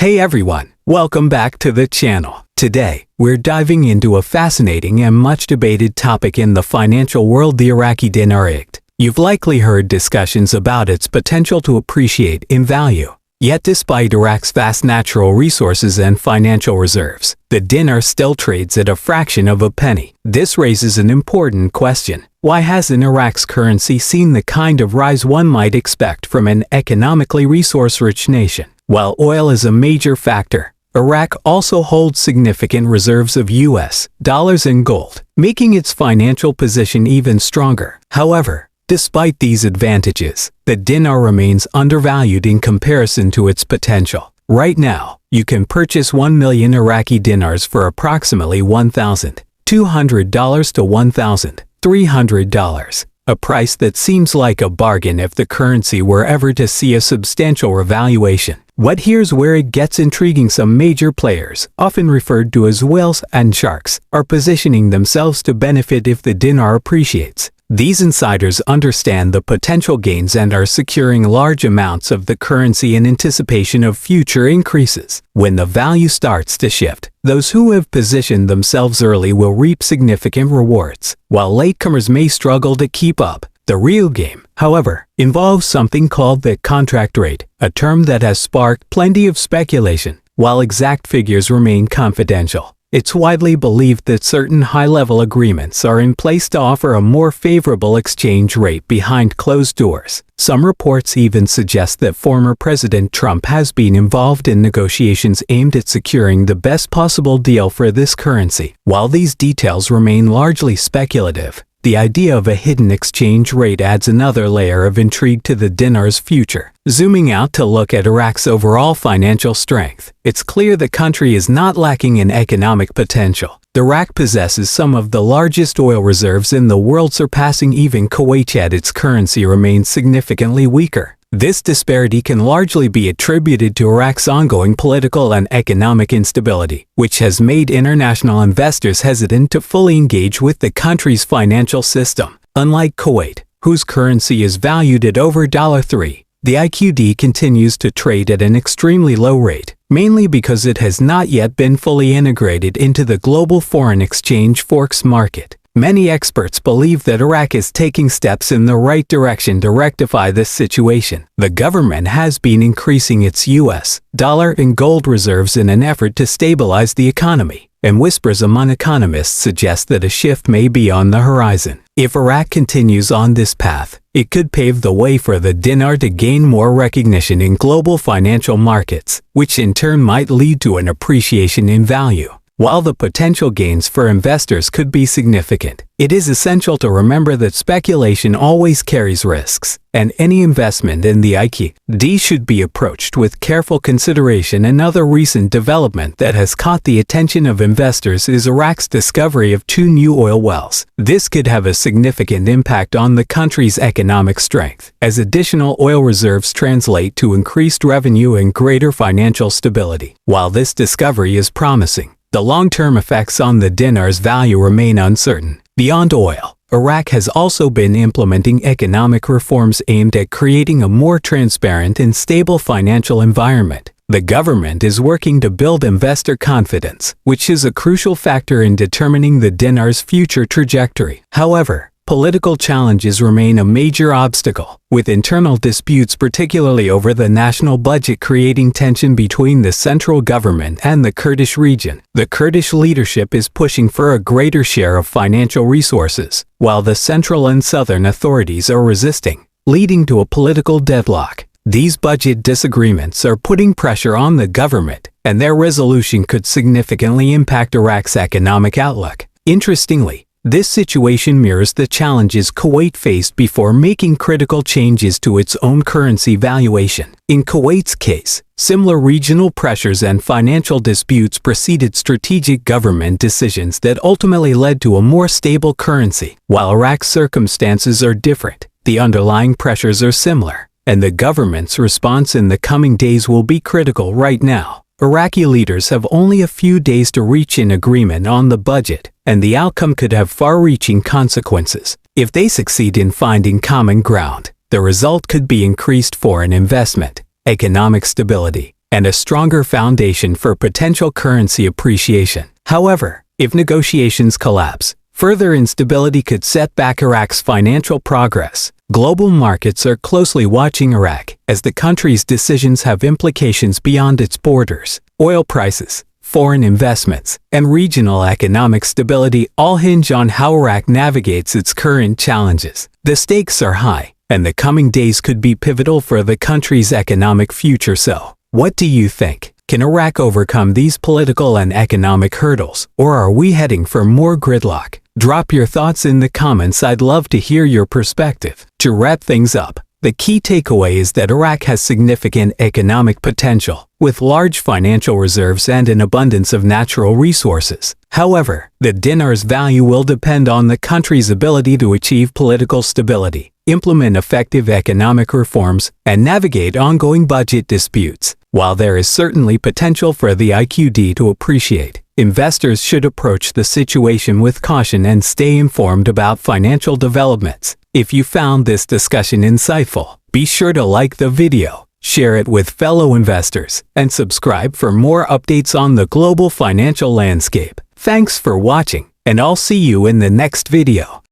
Hey everyone, welcome back to the channel. Today, we're diving into a fascinating and much debated topic in the financial world, the Iraqi Dinar. You've likely heard discussions about its potential to appreciate in value. Yet despite Iraq's vast natural resources and financial reserves, the dinar still trades at a fraction of a penny. This raises an important question. Why hasn't Iraq's currency seen the kind of rise one might expect from an economically resource-rich nation? While oil is a major factor, Iraq also holds significant reserves of US dollars and gold, making its financial position even stronger. However, despite these advantages, the dinar remains undervalued in comparison to its potential. Right now, you can purchase 1 million Iraqi dinars for approximately $1,200 to $1,300, a price that seems like a bargain if the currency were ever to see a substantial revaluation. But here's where it gets intriguing. Some major players, often referred to as whales and sharks, are positioning themselves to benefit if the dinar appreciates. These insiders understand the potential gains and are securing large amounts of the currency in anticipation of future increases. When the value starts to shift, those who have positioned themselves early will reap significant rewards, while latecomers may struggle to keep up. The real game, however, involves something called the contract rate, a term that has sparked plenty of speculation. While exact figures remain confidential, it's widely believed that certain high-level agreements are in place to offer a more favorable exchange rate behind closed doors. Some reports even suggest that former President Trump has been involved in negotiations aimed at securing the best possible deal for this currency. While these details remain largely speculative, the idea of a hidden exchange rate adds another layer of intrigue to the dinar's future. Zooming out to look at Iraq's overall financial strength, it's clear the country is not lacking in economic potential. Iraq possesses some of the largest oil reserves in the world, surpassing even Kuwait, yet its currency remains significantly weaker. This disparity can largely be attributed to Iraq's ongoing political and economic instability, which has made international investors hesitant to fully engage with the country's financial system. Unlike Kuwait, whose currency is valued at over $3, the IQD continues to trade at an extremely low rate, mainly because it has not yet been fully integrated into the global foreign exchange forex market. Many experts believe that Iraq is taking steps in the right direction to rectify this situation. The government has been increasing its US dollar and gold reserves in an effort to stabilize the economy, and whispers among economists suggest that a shift may be on the horizon. If Iraq continues on this path, it could pave the way for the dinar to gain more recognition in global financial markets, which in turn might lead to an appreciation in value. While the potential gains for investors could be significant, it is essential to remember that speculation always carries risks, and any investment in the IQD should be approached with careful consideration. Another recent development that has caught the attention of investors is Iraq's discovery of 2 new oil wells. This could have a significant impact on the country's economic strength, as additional oil reserves translate to increased revenue and greater financial stability. While this discovery is promising, the long-term effects on the dinar's value remain uncertain. Beyond oil, Iraq has also been implementing economic reforms aimed at creating a more transparent and stable financial environment. The government is working to build investor confidence, which is a crucial factor in determining the dinar's future trajectory. However, political challenges remain a major obstacle, with internal disputes particularly over the national budget creating tension between the central government and the Kurdish region. The Kurdish leadership is pushing for a greater share of financial resources, while the central and southern authorities are resisting, leading to a political deadlock. These budget disagreements are putting pressure on the government, and their resolution could significantly impact Iraq's economic outlook. Interestingly, this situation mirrors the challenges Kuwait faced before making critical changes to its own currency valuation. In Kuwait's case, similar regional pressures and financial disputes preceded strategic government decisions that ultimately led to a more stable currency. While Iraq's circumstances are different, the underlying pressures are similar, and the government's response in the coming days will be critical. Right now, Iraqi leaders have only a few days to reach an agreement on the budget, and the outcome could have far-reaching consequences. If they succeed in finding common ground, the result could be increased foreign investment, economic stability, and a stronger foundation for potential currency appreciation. However, if negotiations collapse, further instability could set back Iraq's financial progress. Global markets are closely watching Iraq, as the country's decisions have implications beyond its borders. Oil prices, foreign investments, and regional economic stability all hinge on how Iraq navigates its current challenges. The stakes are high, and the coming days could be pivotal for the country's economic future. So, what do you think? Can Iraq overcome these political and economic hurdles, or are we heading for more gridlock? Drop your thoughts in the comments. I'd love to hear your perspective. To wrap things up, the key takeaway is that Iraq has significant economic potential, with large financial reserves and an abundance of natural resources. However, the dinar's value will depend on the country's ability to achieve political stability, implement effective economic reforms, and navigate ongoing budget disputes. While there is certainly potential for the IQD to appreciate, investors should approach the situation with caution and stay informed about financial developments. If you found this discussion insightful, be sure to like the video, share it with fellow investors, and subscribe for more updates on the global financial landscape. Thanks for watching, and I'll see you in the next video.